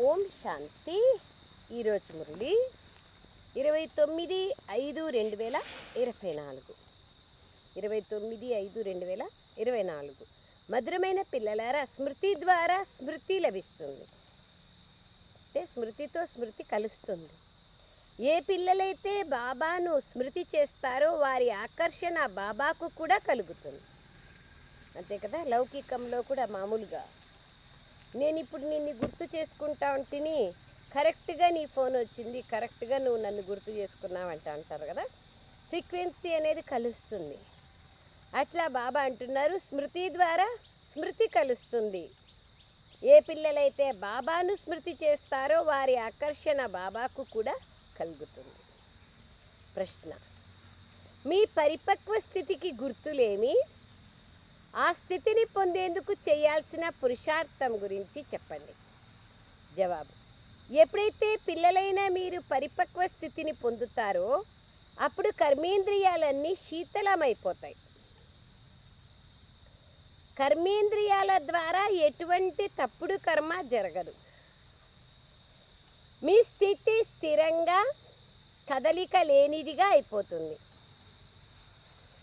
ఓం శాంతి. ఈరోజు మురళి 29/5/2024. 29/5/2024. మధురమైన పిల్లలారా, స్మృతి ద్వారా స్మృతి లభిస్తుంది. అంటే స్మృతితో స్మృతి కలుస్తుంది. ఏ పిల్లలైతే బాబాను స్మృతి చేస్తారో వారి ఆకర్షణ బాబాకు కూడా కలుగుతుంది. అంతే కదా. లౌకికంలో కూడా మామూలుగా నేను ఇప్పుడు నిన్ను గుర్తు చేసుకుంటా ఉంటిని, కరెక్ట్గా నీ ఫోన్ వచ్చింది, కరెక్ట్గా నువ్వు నన్ను గుర్తు చేసుకున్నావంట అంటారు కదా. ఫ్రీక్వెన్సీ అనేది కలుస్తుంది. అట్లా బాబా అంటున్నారు, స్మృతి ద్వారా స్మృతి కలుస్తుంది. ఏ పిల్లలైతే బాబాను స్మృతి చేస్తారో వారి ఆకర్షణ బాబాకు కూడా కలుగుతుంది. ప్రశ్న: మీ పరిపక్వ స్థితికి గుర్తులేమి? ఆ స్థితిని పొందేందుకు చేయాల్సిన పురుషార్థం గురించి చెప్పండి. జవాబు: ఎప్పుడైతే పిల్లలైన మీరు పరిపక్వ స్థితిని పొందుతారో అప్పుడు కర్మేంద్రియాలన్నీ శీతలమైపోతాయి. కర్మేంద్రియాల ద్వారా ఎటువంటి తప్పుడు కర్మ జరగదు. మీ స్థితి స్థిరంగా కదలిక లేనిదిగా అయిపోతుంది.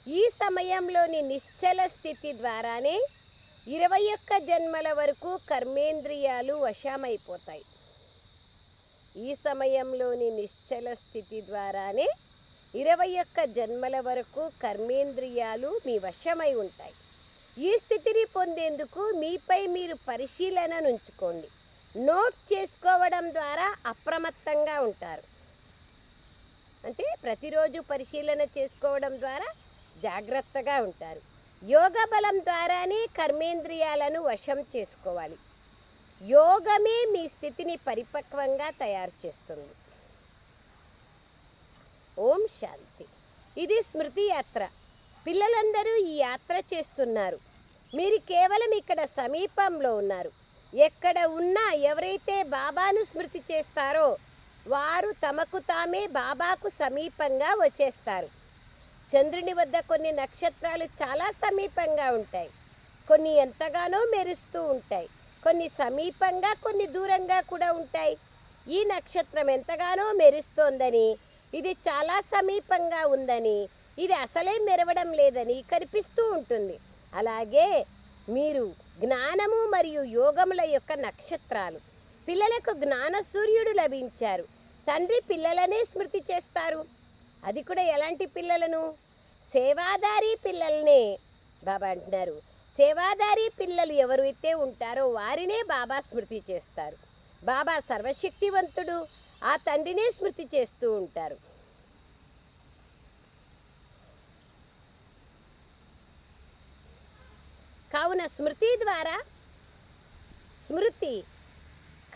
ఈ సమయంలోని నిశ్చల స్థితి ద్వారానే 21 జన్మల వరకు కర్మేంద్రియాలు వశమైపోతాయి. ఈ సమయంలోని నిశ్చల స్థితి ద్వారానే 21 జన్మల వరకు కర్మేంద్రియాలు మీ వశమై ఉంటాయి. ఈ స్థితిని పొందేందుకు మీపై మీరు పరిశీలన ఉంచుకోండి. నోట్ చేసుకోవడం ద్వారా అప్రమత్తంగా ఉంటారు. అంటే ప్రతిరోజు పరిశీలన చేసుకోవడం ద్వారా జాగ్రత్తగా ఉంటారు. యోగ బలం ద్వారానే కర్మేంద్రియాలను వశం చేసుకోవాలి. యోగమే మీ స్థితిని పరిపక్వంగా తయారు చేస్తుంది. ఓం శాంతి. ఇది స్మృతి యాత్ర. పిల్లలందరూ ఈ యాత్ర చేస్తున్నారు. మీరు కేవలం ఇక్కడ సమీపంలో ఉన్నారు. ఎక్కడ ఉన్నా ఎవరైతే బాబాను స్మృతి చేస్తారో వారు తమకు తామే బాబాకు సమీపంగా వచ్చేస్తారు. చంద్రుని వద్ద కొన్ని నక్షత్రాలు చాలా సమీపంగా ఉంటాయి, కొన్ని ఎంతగానో మెరుస్తూ ఉంటాయి, కొన్ని సమీపంగా కొన్ని దూరంగా కూడా ఉంటాయి. ఈ నక్షత్రం ఎంతగానో మెరుస్తోందని, ఇది చాలా సమీపంగా ఉందని, ఇది అసలే మెరవడం లేదని కనిపిస్తూ ఉంటుంది. అలాగే మీరు జ్ఞానము మరియు యోగముల యొక్క నక్షత్రాలు. పిల్లలకు జ్ఞాన సూర్యుడు లభించారు. తండ్రి పిల్లలనే స్మృతి చేస్తారు. అది కూడా ఎలాంటి పిల్లలను? సేవాదారీ పిల్లల్నే. బాబా అంటున్నారు, సేవాదారీ పిల్లలు ఎవరైతే ఉంటారో వారినే బాబా స్మృతి చేస్తారు. బాబా సర్వశక్తివంతుడు, ఆ తండ్రినే స్మృతి చేస్తూ ఉంటారు. కావున స్మృతి ద్వారా స్మృతి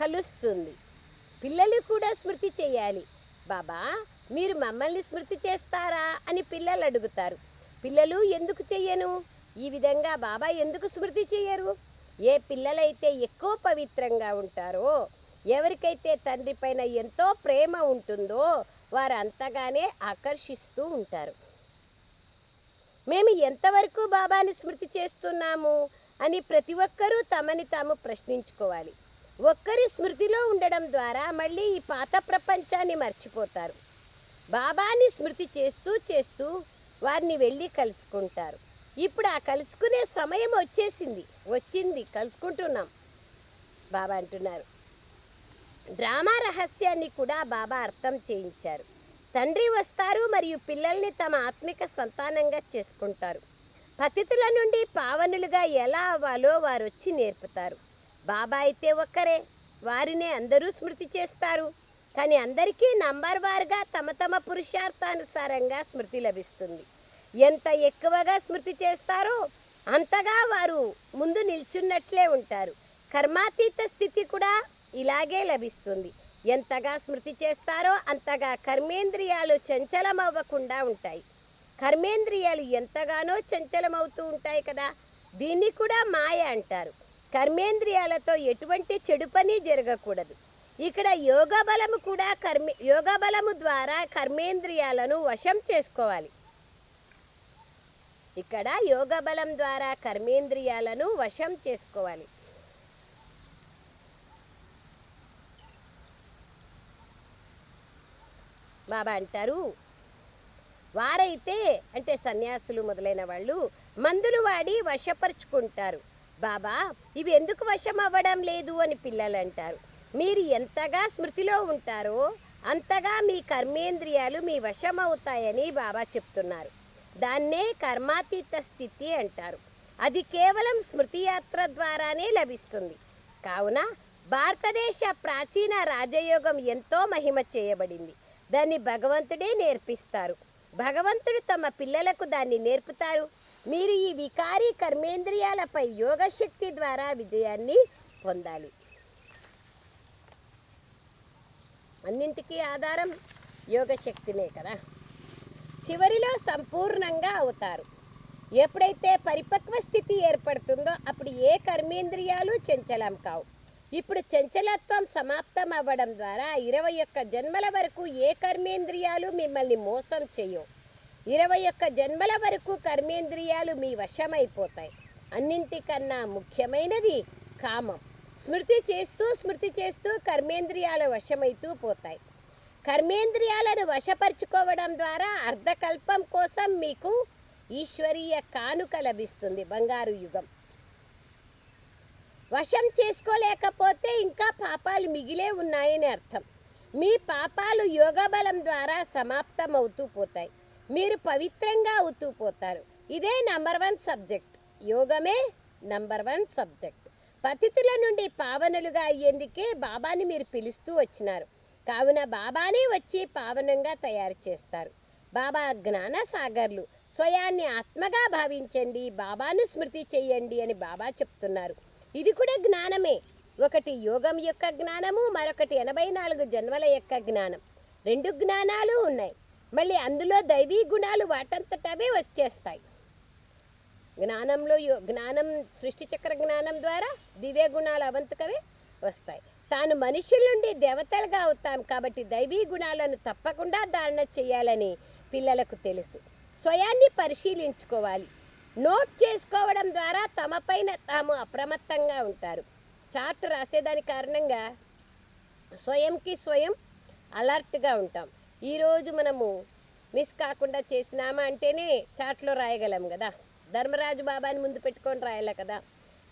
కలుస్తుంది. పిల్లలు కూడా స్మృతి చేయాలి. బాబా మీరు మమ్మల్ని స్మృతి చేస్తారా అని పిల్లలు అడుగుతారు. పిల్లలు ఎందుకు చెయ్యను? ఈ విధంగా బాబా ఎందుకు స్మృతి చెయ్యరు? ఏ పిల్లలైతే ఎక్కువ పవిత్రంగా ఉంటారో, ఎవరికైతే తండ్రి పైన ఎంతో ప్రేమ ఉంటుందో వారు అంతగానే ఆకర్షిస్తూ ఉంటారు. మేము ఎంతవరకు బాబాని స్మృతి చేస్తున్నాము అని ప్రతి ఒక్కరూ తమని తాము ప్రశ్నించుకోవాలి. ఒక్కరి స్మృతిలో ఉండడం ద్వారా మళ్ళీ ఈ పాత ప్రపంచాన్ని మర్చిపోతారు. బాబాని స్మృతి చేస్తూ చేస్తూ వారిని వెళ్ళి కలుసుకుంటారు. ఇప్పుడు ఆ కలుసుకునే సమయం వచ్చింది, కలుసుకుంటున్నాం. బాబా అంటున్నారు, డ్రామా రహస్యాన్ని కూడా బాబా అర్థం చేయించారు. తండ్రి వస్తారు మరియు పిల్లల్ని తమ ఆత్మిక సంతానంగా చేసుకుంటారు. పతితుల నుండి పావనులుగా ఎలా అవ్వాలో వారు వచ్చి నేర్పుతారు. బాబా అయితే ఒక్కరే, వారినే అందరూ స్మృతి చేస్తారు. కానీ అందరికీ నంబర్ వారుగా తమ తమ పురుషార్థానుసారంగా స్మృతి లభిస్తుంది. ఎంత ఎక్కువగా స్మృతి చేస్తారో అంతగా వారు ముందు నిల్చున్నట్లే ఉంటారు. కర్మాతీత స్థితి కూడా ఇలాగే లభిస్తుంది. ఎంతగా స్మృతి చేస్తారో అంతగా కర్మేంద్రియాలు చంచలమవ్వకుండా ఉంటాయి. కర్మేంద్రియాలు ఎంతగానో చంచలమవుతూ ఉంటాయి కదా. దీన్ని కూడా మాయ అంటారు. కర్మేంద్రియాలతో ఎటువంటి చెడు పని జరగకూడదు. ఇక్కడ యోగ బలము ద్వారా కర్మేంద్రియాలను వశం చేసుకోవాలి. ఇక్కడ యోగ బలం ద్వారా కర్మేంద్రియాలను వశం చేసుకోవాలి. బాబా అంటారు, వారైతే అంటే సన్యాసులు మొదలైన వాళ్ళు మందులు వాడి వశపరుచుకుంటారు. బాబా ఇవి ఎందుకు వశం అవ్వడం లేదు అని పిల్లలు అంటారు. మీరు ఎంతగా స్మృతిలో ఉంటారో అంతగా మీ కర్మేంద్రియాలు మీ వశం అవుతాయని బాబా చెప్తున్నారు. దాన్నే కర్మాతీత స్థితి అంటారు. అది కేవలం స్మృతి యాత్ర ద్వారానే లభిస్తుంది. కావున భారతదేశ ప్రాచీన రాజయోగం ఎంతో మహిమ చేయబడింది. దాన్ని భగవంతుడే నేర్పిస్తారు. భగవంతుడు తమ పిల్లలకు దాన్ని నేర్పుతారు. మీరు ఈ వికారీ కర్మేంద్రియాలపై యోగశక్తి ద్వారా విజయాన్ని పొందాలి. అన్నింటికీ ఆధారం యోగశక్తినే కదా. చివరిలో సంపూర్ణంగా అవుతారు. ఎప్పుడైతే పరిపక్వ స్థితి ఏర్పడుతుందో అప్పుడు ఏ కర్మేంద్రియాలు చంచలం కావు. ఇప్పుడు చంచలత్వం సమాప్తం అవ్వడం ద్వారా 21 జన్మల వరకు ఏ కర్మేంద్రియాలు మిమ్మల్ని మోసం చేయవు. 21 జన్మల వరకు కర్మేంద్రియాలు మీ వశమైపోతాయి. అన్నింటికన్నా ముఖ్యమైనది కామం. స్మృతి చేస్తూ కర్మేంద్రియాల వశమైతూ పోతాయి. కర్మేంద్రియాలను వశపరుచుకోవడం ద్వారా అర్ధకల్పం కోసం మీకు ఈశ్వరీయ కానుక లభిస్తుంది, బంగారు యుగం. వశం చేసుకోలేకపోతే ఇంకా పాపాలు మిగిలే ఉన్నాయని అర్థం. మీ పాపాలు యోగ బలం ద్వారా సమాప్తం అవుతూ పోతాయి. మీరు పవిత్రంగా అవుతూ పోతారు. ఇదే నంబర్ 1 సబ్జెక్ట్. యోగమే నంబర్ 1 సబ్జెక్ట్. పతితుల నుండి పావనులుగా అయ్యేందుకే బాబాని మీరు పిలుస్తూ వచ్చినారు. కావున బాబానే వచ్చి పావనంగా తయారు చేస్తారు. బాబా జ్ఞాన సాగర్లు. స్వయాన్ని ఆత్మగా భావించండి, బాబాను స్మృతి చెయ్యండి అని బాబా చెప్తున్నారు. ఇది కూడా జ్ఞానమే. ఒకటి యోగం యొక్క జ్ఞానము, మరొకటి 84 జన్మల యొక్క జ్ఞానం. 2 జ్ఞానాలు ఉన్నాయి. మళ్ళీ అందులో దైవీ గుణాలు వాటంతటవే వచ్చేస్తాయి. జ్ఞానం సృష్టి చక్ర జ్ఞానం ద్వారా దివ్య గుణాలు అవంతకవే వస్తాయి. తాను మనుషుల నుండి దేవతలుగా అవుతాం కాబట్టి దైవీ గుణాలను తప్పకుండా ధారణ చేయాలని పిల్లలకు తెలుసు. స్వయాన్ని పరిశీలించుకోవాలి. నోట్ చేసుకోవడం ద్వారా తమపైన తాము అప్రమత్తంగా ఉంటారు. చార్ట్ రాసేదాని కారణంగా స్వయంకి స్వయం అలర్ట్గా ఉంటాం. ఈరోజు మనము మిస్ కాకుండా చేసినామా అంటేనే చార్ట్లో రాయగలం కదా. ధర్మరాజు బాబాని ముందు పెట్టుకొని రాయాలి కదా.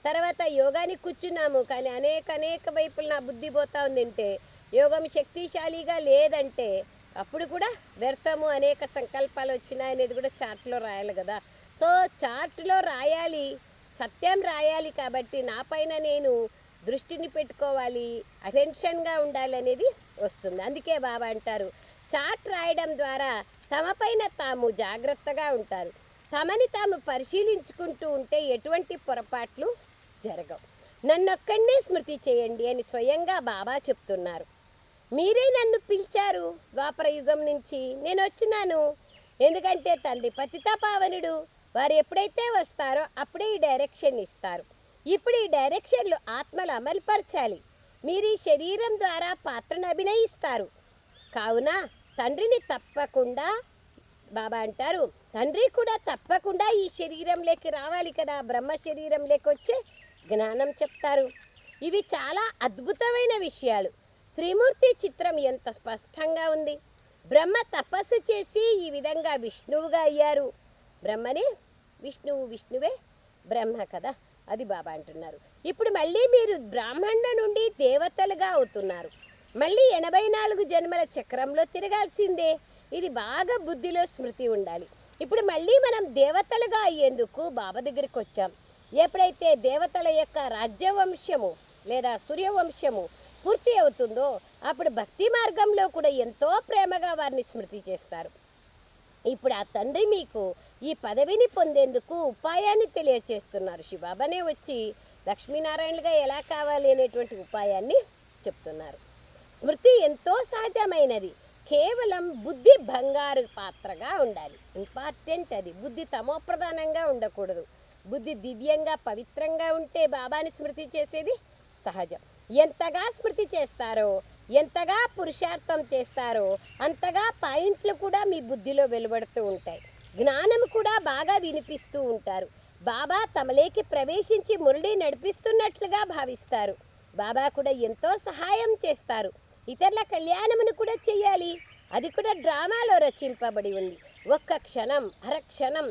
తర్వాత యోగానికి కూర్చున్నాము, కానీ అనేక వైపులు నా బుద్ధి పోతా ఉందంటే యోగం శక్తిశాలిగా లేదంటే అప్పుడు కూడా వ్యర్థము. అనేక సంకల్పాలు వచ్చినాయనేది కూడా చార్ట్లో రాయాలి కదా. సో చార్ట్లో రాయాలి, సత్యం రాయాలి. కాబట్టి నా పైన నేను దృష్టిని పెట్టుకోవాలి, అటెన్షన్గా ఉండాలి అనేది వస్తుంది. అందుకే బాబా అంటారు, చార్ట్ రాయడం ద్వారా తమపైన తాము జాగ్రత్తగా ఉంటారు. తమని తాము పరిశీలించుకుంటూ ఉంటే ఎటువంటి పొరపాట్లు జరగవు. నన్నొక్కడినే స్మృతి చేయండి అని స్వయంగా బాబా చెప్తున్నారు. మీరే నన్ను పిలిచారు. ద్వాపర యుగం నుంచి నేను వచ్చినాను. ఎందుకంటే తండ్రి పతిత పావనుడు. వారు ఎప్పుడైతే వస్తారో అప్పుడే ఈ డైరెక్షన్ ఇస్తారు. ఇప్పుడు ఈ డైరెక్షన్లు ఆత్మలు అమలుపరచాలి. మీరు ఈ శరీరం ద్వారా పాత్రను అభినయిస్తారు. కావున తండ్రిని తప్పకుండా బాబా అంటారు, తండ్రి కూడా తప్పకుండా ఈ శరీరంలోకి రావాలి కదా. బ్రహ్మ శరీరంలోకి వచ్చే జ్ఞానం చెప్తారు. ఇవి చాలా అద్భుతమైన విషయాలు. త్రిమూర్తి చిత్రం ఎంత స్పష్టంగా ఉంది. బ్రహ్మ తపస్సు చేసి ఈ విధంగా విష్ణువుగా అయ్యారు. బ్రహ్మనే విష్ణువు, విష్ణువే బ్రహ్మ కదా. అది బాబా అంటున్నారు. ఇప్పుడు మళ్ళీ మీరు బ్రాహ్మణుల నుండి దేవతలుగా అవుతున్నారు. మళ్ళీ 84 జన్మల చక్రంలో తిరగాల్సిందే. ఇది బాగా బుద్ధిలో స్మృతి ఉండాలి. ఇప్పుడు మళ్ళీ మనం దేవతలుగా అయ్యేందుకు బాబా దగ్గరికి వచ్చాం. ఎప్పుడైతే దేవతల యొక్క రాజ్యవంశము లేదా సూర్యవంశము పూర్తి అవుతుందో అప్పుడు భక్తి మార్గంలో కూడా ఎంతో ప్రేమగా వారిని స్మృతి చేస్తారు. ఇప్పుడు ఆ తండ్రి మీకు ఈ పదవిని పొందేందుకు ఉపాయాన్ని తెలియచేస్తున్నారు. శివబాబానే వచ్చి లక్ష్మీనారాయణులుగా ఎలా కావాలి అనేటువంటి ఉపాయాన్ని చెప్తున్నారు. స్మృతి ఎంతో సహజమైనది. కేవలం బుద్ధి బంగారు పాత్రగా ఉండాలి. ఇంపార్టెంట్ అది. బుద్ధి తమోప్రధానంగా ఉండకూడదు. బుద్ధి దివ్యంగా పవిత్రంగా ఉంటే బాబాని స్మృతి చేసేది సహజం. ఎంతగా స్మృతి చేస్తారో, ఎంతగా పురుషార్థం చేస్తారో అంతగా పాయింట్లు కూడా మీ బుద్ధిలో వెలువడుతూ ఉంటాయి. జ్ఞానం కూడా బాగా వినిపిస్తూ ఉంటారు. బాబా తమలోకి ప్రవేశించి మురళి నడిపిస్తున్నట్లుగా భావిస్తారు. బాబా కూడా ఎంతో సహాయం చేస్తారు. ఇతరుల కళ్యాణమును కూడా చెయ్యాలి. అది కూడా డ్రామాలో రచింపబడి ఉంది. ఒక్క క్షణం, అరక్షణం.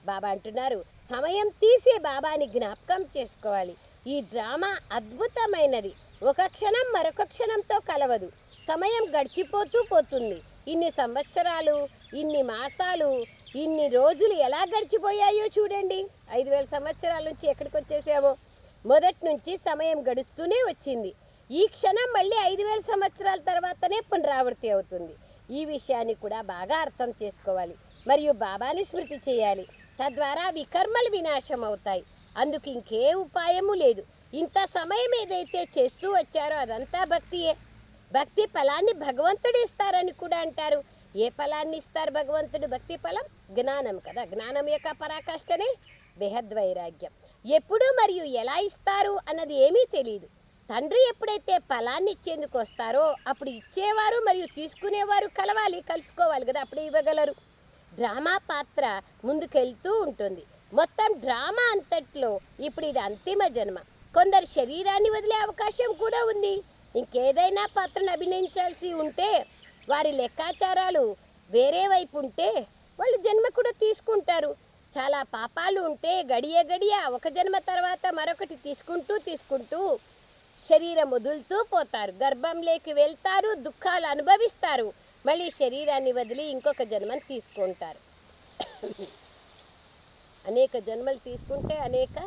బాబా అంటున్నారు, సమయం తీసే బాబాని జ్ఞాపకం చేసుకోవాలి. ఈ డ్రామా అద్భుతమైనది. ఒక క్షణం మరొక క్షణంతో కలవదు. సమయం గడిచిపోతూ పోతుంది. ఇన్ని సంవత్సరాలు, ఇన్ని మాసాలు, ఇన్ని రోజులు ఎలా గడిచిపోయాయో చూడండి. 5000 సంవత్సరాల నుంచి ఎక్కడికి వచ్చేసామో. మొదటి నుంచి సమయం గడుస్తూనే వచ్చింది. ఈ క్షణం మళ్ళీ 5000 సంవత్సరాల తర్వాతనే పునరావృత్తి అవుతుంది. ఈ విషయాన్ని కూడా బాగా అర్థం చేసుకోవాలి. మరియు బాబాని స్మృతి చేయాలి. తద్వారా వికర్మలు వినాశం అవుతాయి. అందుకు ఇంకే ఉపాయము లేదు. ఇంత సమయం ఏదైతే చేస్తూ వచ్చారో అదంతా భక్తియే. భక్తి ఫలాన్ని భగవంతుడు ఇస్తారని కూడా అంటారు. ఏ ఫలాన్ని ఇస్తారు భగవంతుడు? భక్తి ఫలం జ్ఞానం కదా. జ్ఞానం యొక్క పరాకాష్ఠనే బేహద్వైరాగ్యం. ఎప్పుడు మరియు ఎలా ఇస్తారు అన్నది ఏమీ తెలియదు. తండ్రి ఎప్పుడైతే ఫలాన్ని ఇచ్చేందుకు వస్తారో అప్పుడు ఇచ్చేవారు మరియు తీసుకునేవారు కలుసుకోవాలి కదా, అప్పుడు ఇవ్వగలరు. డ్రామా పాత్ర ముందుకెళ్తూ ఉంటుంది. మొత్తం డ్రామా అంతట్లో ఇప్పుడు ఇది అంతిమ జన్మ. కొందరు శరీరాన్ని వదిలే అవకాశం కూడా ఉంది. ఇంకేదైనా పాత్రను అభినయించాల్సి ఉంటే, వారి లెక్కాచారాలు వేరే వైపు ఉంటే వాళ్ళు జన్మ కూడా తీసుకుంటారు. చాలా పాపాలు ఉంటే గడియ ఒక జన్మ తర్వాత మరొకటి తీసుకుంటూ శరీరం వదులుతూ పోతారు. గర్భంలోకి వెళ్తారు, దుఃఖాలు అనుభవిస్తారు. మళ్ళీ శరీరాన్ని వదిలి ఇంకొక జన్మను తీసుకుంటారు. అనేక జన్మలు తీసుకుంటే అనేక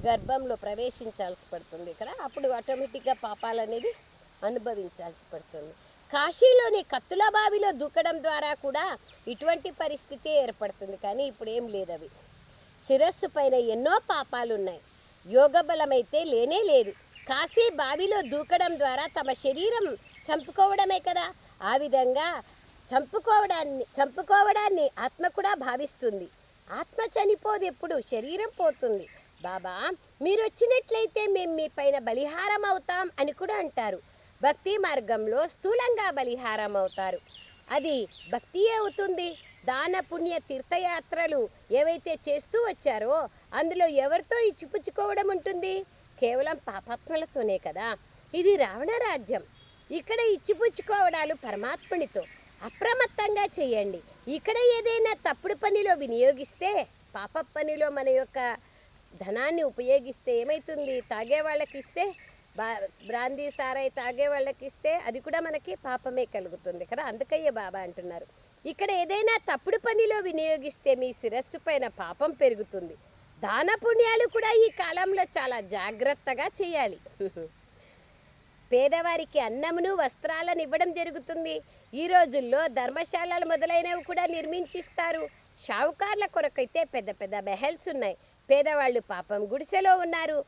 గర్భంలో ప్రవేశించాల్సి పడుతుంది కదా. అప్పుడు ఆటోమేటిక్గా పాపాలు అనేది అనుభవించాల్సి పడుతుంది. కాశీలోని కత్తుల బావిలో దూకడం ద్వారా కూడా ఇటువంటి పరిస్థితి ఏర్పడుతుంది. కానీ ఇప్పుడు ఏం లేదు. అవి శిరస్సు పైన ఎన్నో పాపాలు ఉన్నాయి. యోగ బలమైతే లేనే లేదు. కాశీ బావిలో దూకడం ద్వారా తమ శరీరం చంపుకోవడమే కదా. ఆ విధంగా చంపుకోవడాన్ని ఆత్మ కూడా భావిస్తుంది. ఆత్మ చనిపోదు, ఎప్పుడు శరీరం పోతుంది. బాబా మీరు వచ్చినట్లయితే మేము మీ పైన బలిహారం అవుతాం అని కూడా అంటారు. భక్తి మార్గంలో స్థూలంగా బలిహారం అవుతారు. అది భక్తియే అవుతుంది. దాన పుణ్య తీర్థయాత్రలు ఏవైతే చేస్తూ వచ్చారో అందులో ఎవరితో ఇచ్చిపుచ్చుకోవడం ఉంటుంది? కేవలం పాపాత్మలతోనే కదా. ఇది రావణ రాజ్యం. ఇక్కడ ఇచ్చిపుచ్చుకోవడాలు పరమాత్మునితో. అప్రమత్తంగా చేయండి. ఇక్కడ ఏదైనా తప్పుడు పనిలో వినియోగిస్తే, పాప పనిలో మన యొక్క ధనాన్ని ఉపయోగిస్తే ఏమవుతుంది? తాగే వాళ్ళకి ఇస్తే, బ్రాందీ సారాయి తాగే వాళ్ళకి ఇస్తే అది కూడా మనకి పాపమే కలుగుతుంది కదా. అందుకయ్యే బాబా అంటున్నారు, ఇక్కడ ఏదైనా తప్పుడు పనిలో వినియోగిస్తే మీ శిరస్సు పైన పాపం పెరుగుతుంది. దాన పుణ్యాలు కూడా ఈ కాలంలో చాలా జాగ్రత్తగా చేయాలి. పేదవారికి అన్నమును వస్త్రాలను ఇవ్వడం జరుగుతుంది. ఈ రోజుల్లో ధర్మశాలలు మొదలైనవి కూడా నిర్మించిస్తారు. షావుకార్ల కొరకైతే పెద్ద పెద్ద మెహల్స్ ఉన్నాయి. పేదవాళ్ళు పాపం గుడిసెలో ఉన్నారు.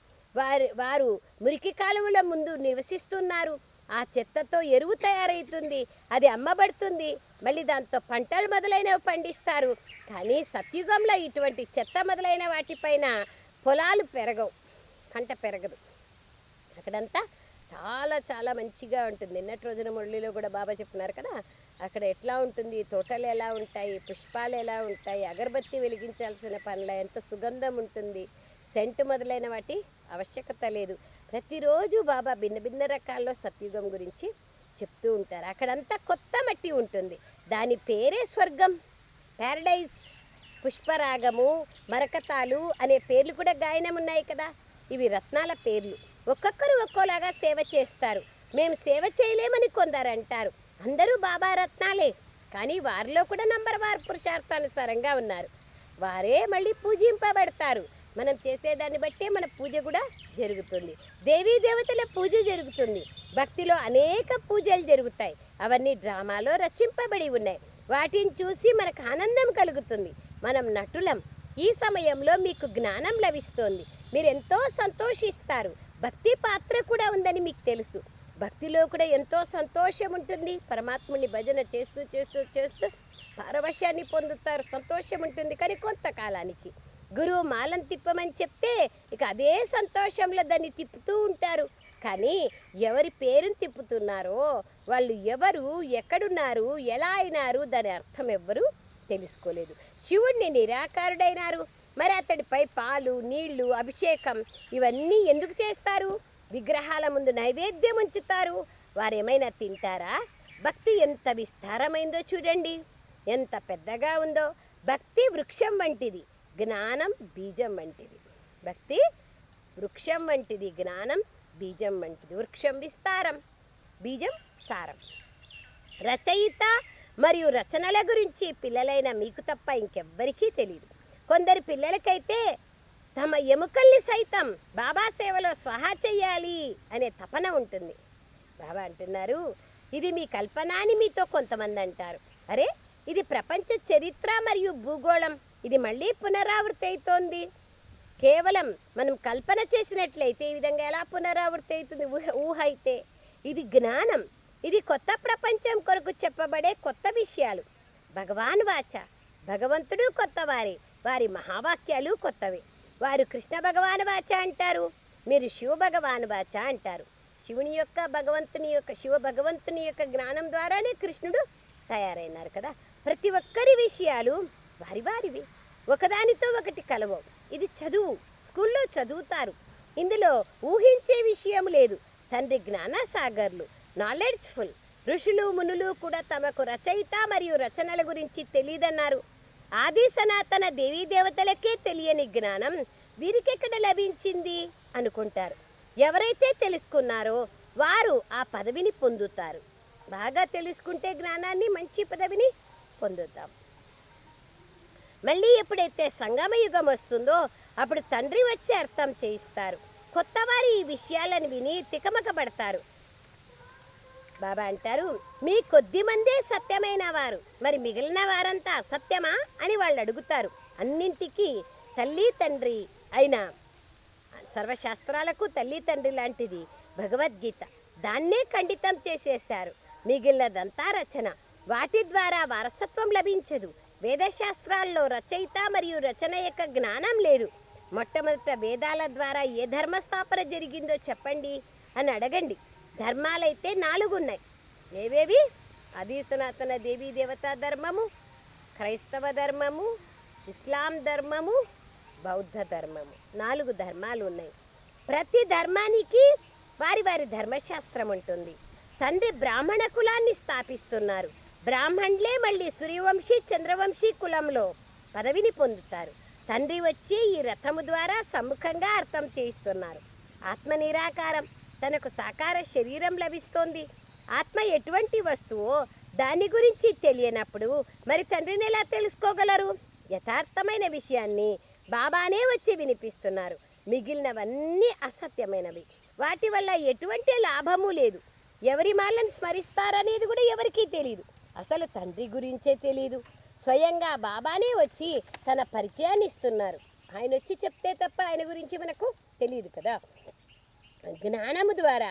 వారు మురికి కాలువల ముందు నివసిస్తున్నారు. ఆ చెత్తతో ఎరువు తయారవుతుంది, అది అమ్మబడుతుంది. మళ్ళీ దాంతో పంటలు మొదలైనవి పండిస్తారు. కానీ సత్యుగంలో ఇటువంటి చెత్త మొదలైన వాటిపైన పొలాలు పెరగవు, పంట పెరగదు. అక్కడంతా చాలా చాలా మంచిగా ఉంటుంది. నిన్నటి రోజున మురళిలో కూడా బాబా చెప్తున్నారు కదా, అక్కడ ఎట్లా ఉంటుంది, తోటలు ఎలా ఉంటాయి, పుష్పాలు ఎలా ఉంటాయి, అగరబత్తి వెలిగించాల్సిన పనుల ఎంత సుగంధం ఉంటుంది, సెంటు మొదలైన వాటి ఆవశ్యకత లేదు. ప్రతిరోజు బాబా భిన్న భిన్న రకాల్లో సత్యుగం గురించి చెప్తూ ఉంటారు. అక్కడంతా కొత్త మట్టి ఉంటుంది. దాని పేరే స్వర్గం, ప్యారడైజ్. పుష్పరాగము, మరకతాలు అనే పేర్లు కూడా గాయనం ఉన్నాయి కదా. ఇవి రత్నాల పేర్లు. ఒక్కొక్కరు ఒక్కోలాగా సేవ చేస్తారు. మేము సేవ చేయలేమని కొందరు అంటారు. అందరూ బాబా రత్నాలే, కానీ వారిలో కూడా నంబర్ వారు పురుషార్థానుసారంగా ఉన్నారు. వారే మళ్ళీ పూజింపబడతారు. మనం చేసేదాన్ని బట్టే మన పూజ కూడా జరుగుతుంది. దేవీ దేవతల పూజ జరుగుతుంది. భక్తిలో అనేక పూజలు జరుగుతాయి. అవన్నీ డ్రామాలో రచింపబడి ఉన్నాయి. వాటిని చూసి మనకు ఆనందం కలుగుతుంది. మనం నటులం. ఈ సమయంలో మీకు జ్ఞానం లభిస్తోంది. మీరు ఎంతో సంతోషిస్తారు. భక్తి పాత్ర కూడా ఉందని మీకు తెలుసు. భక్తిలో కూడా ఎంతో సంతోషం ఉంటుంది. పరమాత్ముని భజన చేస్తూ చేస్తూ చేస్తూ పారవశ్యాన్ని పొందుతారు. సంతోషం ఉంటుంది, కానీ కొంతకాలానికి. గురువు మాలను తిప్పమని చెప్తే ఇక అదే సంతోషంలో దాన్ని తిప్పుతూ ఉంటారు. కానీ ఎవరి పేరుని తిప్పుతున్నారో వాళ్ళు ఎవరు, ఎక్కడున్నారు, ఎలా అయినారు, దాని అర్థం ఎవ్వరూ తెలుసుకోలేదు. శివుణ్ణి నిరాకారుడైనారు. మరి అతడిపై పాలు, నీళ్లు, అభిషేకం ఇవన్నీ ఎందుకు చేస్తారు? విగ్రహాల ముందు నైవేద్యం ఉంచుతారు. వారేమైనా తింటారా? భక్తి ఎంత విస్తారమైందో చూడండి, ఎంత పెద్దగా ఉందో. భక్తి వృక్షం వంటిది, జ్ఞానం బీజం వంటిది. భక్తి వృక్షం వంటిది, జ్ఞానం బీజం వంటిది. వృక్షం విస్తారం, బీజం సారం. రచయిత మరియు రచనల గురించి పిల్లలైన మీకు తప్ప ఇంకెవ్వరికీ తెలియదు. కొందరు పిల్లలకైతే తమ ఎముకల్ని సైతం బాబా సేవలో స్వాహా చెయ్యాలి అనే తపన ఉంటుంది. బాబా అంటున్నారు, ఇది మీ కల్పన అని మీతో కొంతమంది అంటారు. అరే, ఇది ప్రపంచ చరిత్ర మరియు భూగోళం, ఇది మళ్ళీ పునరావృతి అవుతోంది. కేవలం మనం కల్పన చేసినట్లయితే ఈ విధంగా ఎలా పునరావృతి అవుతుంది? ఊహ అయితే ఇది జ్ఞానం, ఇది కొత్త ప్రపంచం కొరకు చెప్పబడే కొత్త విషయాలు. భగవాన్ వాచ, భగవంతుడు కొత్తవారే, వారి మహావాక్యాలు కొత్తవే. వారు కృష్ణ భగవాన్ వాచ అంటారు, మీరు శివ భగవాన్ వాచ అంటారు. శివుని యొక్క శివ భగవంతుని యొక్క జ్ఞానం ద్వారానే కృష్ణుడు తయారైనారు కదా. ప్రతి ఒక్కరి విషయాలు వారివి, ఒకదానితో ఒకటి కలవవు. ఇది చదువు, స్కూల్లో చదువుతారు. ఇందులో ఊహించే విషయం లేదు. తండ్రి జ్ఞానసాగర్లు, నాలెడ్జ్ఫుల్. ఋషులు మునులు కూడా తమకు రచయిత మరియు రచనల గురించి తెలియదన్నారు. ఆది సనాతన దేవీ దేవతలకే తెలియని జ్ఞానం వీరికెక్కడ లభించింది అనుకుంటారు. ఎవరైతే తెలుసుకున్నారో వారు ఆ పదవిని పొందుతారు. బాగా తెలుసుకుంటే జ్ఞానాన్ని, మంచి పదవిని పొందుతాం. మళ్ళీ ఎప్పుడైతే సంగమ యుగం వస్తుందో అప్పుడు తండ్రి వచ్చి అర్థం చేయిస్తారు. కొత్తవారు ఈ విషయాలను విని తికమకబడతారు. బాబా అంటారు, మీ కొద్ది మందే సత్యమైన వారు, మరి మిగిలిన వారంతా అసత్యమా అని వాళ్ళు అడుగుతారు. అన్నింటికీ తల్లి తండ్రి అయిన సర్వశాస్త్రాలకు తల్లి తండ్రి లాంటిది భగవద్గీత. దాన్నే ఖండితం చేసేశారు. మిగిలినదంతా రచన, వాటి ద్వారా వారసత్వం లభించదు. వేదశాస్త్రాల్లో రచయిత మరియు రచన యొక్క జ్ఞానం లేదు. మొట్టమొదట వేదాల ద్వారా ఏ ధర్మస్థాపన జరిగిందో చెప్పండి అని అడగండి. ధర్మాలైతే 4 ఉన్నాయి. ఏవేవి? ఆది సనాతన దేవీ దేవతా ధర్మము, క్రైస్తవ ధర్మము, ఇస్లాం ధర్మము, బౌద్ధ ధర్మము. 4 ధర్మాలు ఉన్నాయి. ప్రతి ధర్మానికి వారి ధర్మశాస్త్రం ఉంటుంది. తండ్రి బ్రాహ్మణ కులాన్ని స్థాపిస్తున్నారు. బ్రాహ్మణులే మళ్ళీ సూర్యవంశీ చంద్రవంశీ కులంలో పదవిని పొందుతారు. తండ్రి వచ్చి ఈ రథము ద్వారా సమ్ముఖంగా అర్థం చేయిస్తున్నారు. ఆత్మ నిరాకారం, తనకు సాకార శరీరం లభిస్తోంది. ఆత్మ ఎటువంటి వస్తువో దాని గురించి తెలియనప్పుడు మరి తండ్రిని ఎలా తెలుసుకోగలరు? యథార్థమైన విషయాన్ని బాబానే వచ్చి వినిపిస్తున్నారు. మిగిలినవన్నీ అసత్యమైనవి. వాటి వల్ల ఎటువంటి లాభము లేదు. ఎవరి మాలను స్మరిస్తారనేది కూడా ఎవరికీ తెలియదు. అసలు తండ్రి గురించే తెలియదు. స్వయంగా బాబానే వచ్చి తన పరిచయాన్ని ఇస్తున్నారు. ఆయన వచ్చి చెప్తే తప్ప ఆయన గురించి మనకు తెలియదు కదా. జ్ఞానము ద్వారా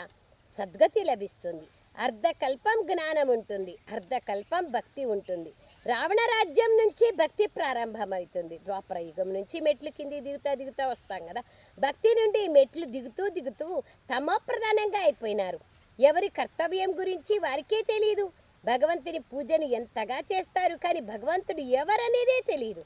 సద్గతి లభిస్తుంది. అర్ధకల్పం జ్ఞానం ఉంటుంది, అర్ధకల్పం భక్తి ఉంటుంది. రావణ రాజ్యం నుంచి భక్తి ప్రారంభమవుతుంది. ద్వాపర యుగం నుంచి మెట్లు కింది దిగుతా వస్తాం కదా. భక్తి నుండి మెట్లు దిగుతూ తమోప్రధానంగా అయిపోయినారు. ఎవరి కర్తవ్యం గురించి వారికే తెలియదు. భగవంతుని పూజను ఎంతగా చేస్తారు, కానీ భగవంతుడు ఎవరనేదే తెలియదు.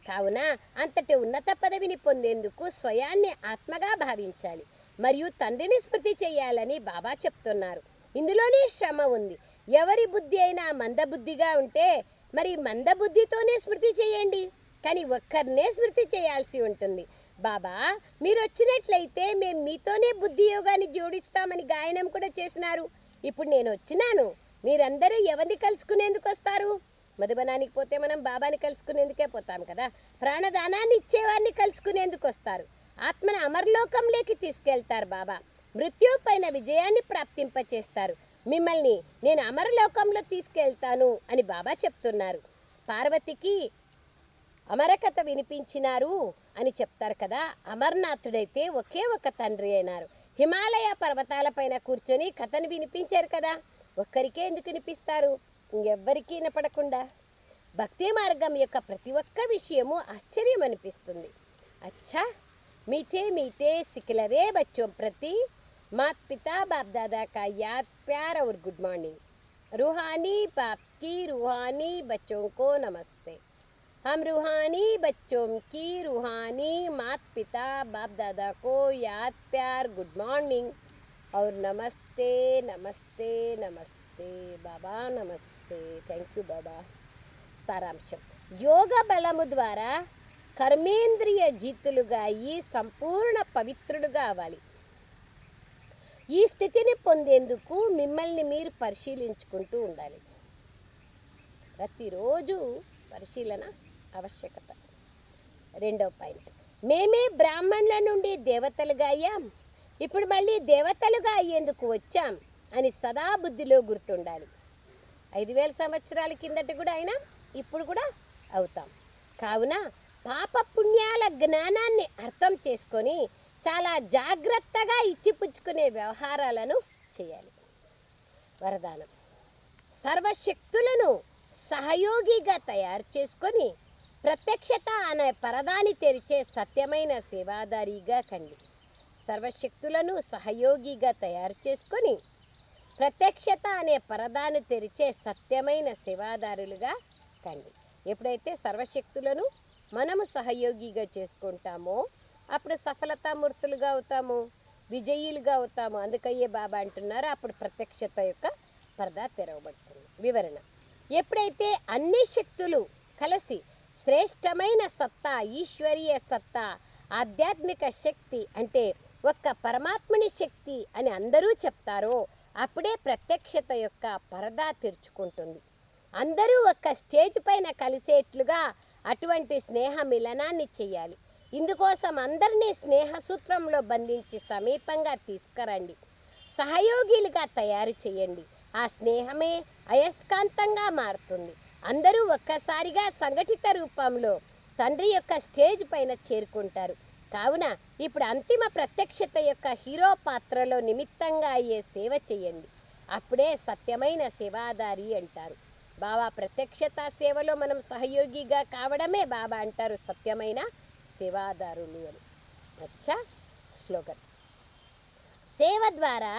కావున అంతటి ఉన్నత పదవిని పొందేందుకు స్వయాన్ని ఆత్మగా భావించాలి మరియు తండ్రిని స్మృతి చేయాలని బాబా చెప్తున్నారు. ఇందులోనే శ్రమ ఉంది. ఎవరి బుద్ధి అయినా మందబుద్ధిగా ఉంటే మరి మందబుద్ధితోనే స్మృతి చేయండి, కానీ ఒక్కరినే స్మృతి చేయాల్సి ఉంటుంది. బాబా మీరు వచ్చినట్లయితే మేము మీతోనే బుద్ధి యోగాన్ని జోడిస్తామని గాయనం కూడా చేసినారు. ఇప్పుడు నేను వచ్చినాను, మీరందరూ ఎవరిని కలుసుకునేందుకు వస్తారు? మధుబనానికి పోతే మనం బాబాని కలుసుకునేందుకే పోతాం కదా. ప్రాణదానాన్ని ఇచ్చేవారిని కలుసుకునేందుకు వస్తారు. ఆత్మను అమర్లోకంలోకి తీసుకెళ్తారు బాబా. మృత్యు పైన విజయాన్ని ప్రాప్తింపచేస్తారు. మిమ్మల్ని నేను అమరలోకంలో తీసుకెళ్తాను అని బాబా చెప్తున్నారు. పార్వతికి అమరకథ వినిపించినారు అని చెప్తారు కదా. అమర్నాథుడైతే ఒకే ఒక తండ్రి అయినారు. హిమాలయ పర్వతాలపైన కూర్చొని కథను వినిపించారు కదా. ఒక్కరికే ఎందుకు వినిపిస్తారు? ఇంకెవ్వరికీ వినపడకుండా. భక్తి మార్గం యొక్క ప్రతి ఒక్క విషయము ఆశ్చర్యం అనిపిస్తుంది. అచ్చా मीठे मीठे सिखलरे बच्चों प्रति माता पिता बाप दादा का याद प्यार और गुड मॉर्निंग। रूहानी बाप की रूहानी बच्चों को नमस्ते। हम रूहानी बच्चों की रूहानी माता पिता बाप दादा को याद प्यार गुड मॉर्निंग। और नमस्ते नमस्ते नमस्ते బాబా నమస్తే. థ్యాంక్ యూ బాబా. సారాంశం: యోగ బలము ద్వారా కర్మేంద్రియ జీతులుగా అయ్యి సంపూర్ణ పవిత్రుడుగా అవ్వాలి. ఈ స్థితిని పొందేందుకు మిమ్మల్ని మీరు పరిశీలించుకుంటూ ఉండాలి. ప్రతిరోజు పరిశీలన ఆవశ్యకత. రెండో పాయింట్: మేమే బ్రాహ్మణుల నుండి దేవతలుగా అయ్యాం, ఇప్పుడు మళ్ళీ దేవతలుగా అయ్యేందుకు వచ్చాం అని సదా బుద్ధిలో గుర్తుండాలి. 5000 సంవత్సరాల కిందట కూడా అయినా ఇప్పుడు కూడా అవుతాం. కావున పాప పుణ్యాల జ్ఞానాన్ని అర్థం చేసుకొని చాలా జాగ్రత్తగా ఇచ్చిపుచ్చుకునే వ్యవహారాలను చేయాలి. వరదానం: సర్వశక్తులను సహయోగిగా తయారు చేసుకొని ప్రత్యక్షత అనే పరదాన్ని తెరిచే సత్యమైన సేవాదారిగా కండి. సర్వశక్తులను సహయోగిగా తయారు చేసుకొని ప్రత్యక్షత అనే పరదాను తెరిచే సత్యమైన సేవాదారులుగా కండి. ఎప్పుడైతే సర్వశక్తులను మనము సహయోగిగా చేసుకుంటామో అప్పుడు సఫలతామూర్తులుగా అవుతాము, విజయులుగా అవుతాము. అందుకయ్యే బాబా అంటున్నారు అప్పుడు ప్రత్యక్షత యొక్క పరదా తెరవబడుతుంది. వివరణ: ఎప్పుడైతే అన్ని శక్తులు కలిసి శ్రేష్టమైన సత్తా, ఈశ్వరీయ సత్తా, ఆధ్యాత్మిక శక్తి అంటే ఒక్క పరమాత్మని శక్తి అని అందరూ చెప్తారో అప్పుడే ప్రత్యక్షత యొక్క పరదా తెరుచుకుంటుంది. అందరూ ఒక్క స్టేజ్ పైన కలిసేట్లుగా అటువంటి స్నేహ మిలనాన్ని చేయాలి. ఇందుకోసం అందరినీ స్నేహ సూత్రంలో బంధించి సమీపంగా తీసుకురండి, సహయోగిలుగా తయారు చేయండి. ఆ స్నేహమే అయస్కాంతంగా మారుతుంది. అందరూ ఒక్కసారిగా సంఘటిత రూపంలో తండ్రి యొక్క స్టేజ్ పైన చేరుకుంటారు. కావున ఇప్పుడు అంతిమ ప్రత్యక్షత యొక్క హీరో పాత్రలో నిమిత్తంగా అయ్యే సేవ చేయండి. అప్పుడే సత్యమైన సేవాదారి అంటారు. బాబా ప్రత్యక్షత సేవలో మనం సహయోగిగా కావడమే బాబా అంటారు సత్యమైన సేవాదారులు అని. అచ్చా స్లోగన్: సేవ ద్వారా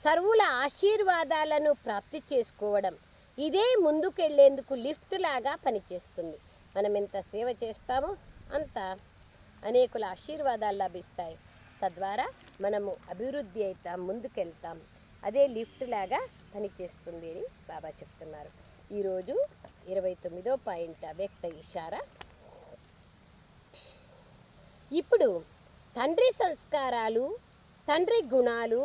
సర్వుల ఆశీర్వాదాలను ప్రాప్తి చేసుకోవడం ఇదే ముందుకెళ్లేందుకు లిఫ్ట్ లాగా పనిచేస్తుంది. మనం ఎంత సేవ చేస్తామో అంత అనేకుల ఆశీర్వాదాలు లభిస్తాయి. తద్వారా మనము అభివృద్ధి అవుతాం, ముందుకెళ్తాం. అదే లిఫ్ట్ లాగా పనిచేస్తుంది అని బాబా చెప్తున్నారు. ఈరోజు 29వ పాయింట్ వ్యక్త ఇషారా. ఇప్పుడు తండ్రి సంస్కారాలు, తండ్రి గుణాలు,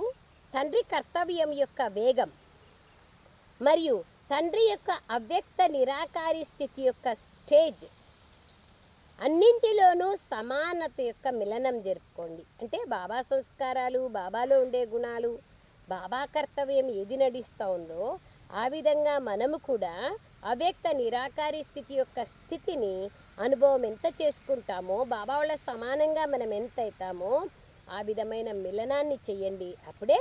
తండ్రి కర్తవ్యం యొక్క వేగం మరియు తండ్రి యొక్క అవ్యక్త నిరాకారి స్థితి యొక్క స్టేజ్ అన్నింటిలోనూ సమానత యొక్క మిలనం జరుపుకోండి. అంటే బాబా సంస్కారాలు, బాబాలో ఉండే గుణాలు, బాబా కర్తవ్యం ఏది నడుస్తూ ఉందో ఆ విధంగా మనము కూడా అవ్యక్త నిరాకారి స్థితి యొక్క స్థితిని అనుభవం ఎంత చేసుకుంటామో, బాబా వాళ్ళ సమానంగా మనం ఎంత అవుతామో ఆ విధమైన మిలనాన్ని చెయ్యండి. అప్పుడే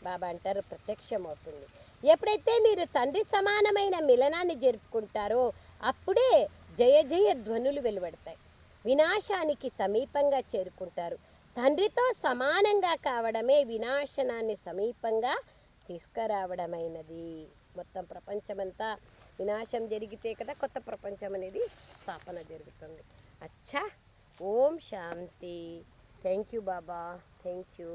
బాబా అంటారు ప్రత్యక్షమవుతుంది. ఎప్పుడైతే మీరు తండ్రి సమానమైన మిలనాన్ని జరుపుకుంటారో అప్పుడే జయ జయ ధ్వనులు వెలువడతాయి. వినాశానికి సమీపంగా చేరుకుంటారు. తండ్రితో సమానంగా కావడమే వినాశనాన్ని సమీపంగా తీసుకురావడమైనది. మొత్తం ప్రపంచమంతా వినాశం జరిగితే కదా కొత్త ప్రపంచం అనేది స్థాపన జరుగుతుంది. అచ్చా. ఓం శాంతి. Thank you Baba. Thank you.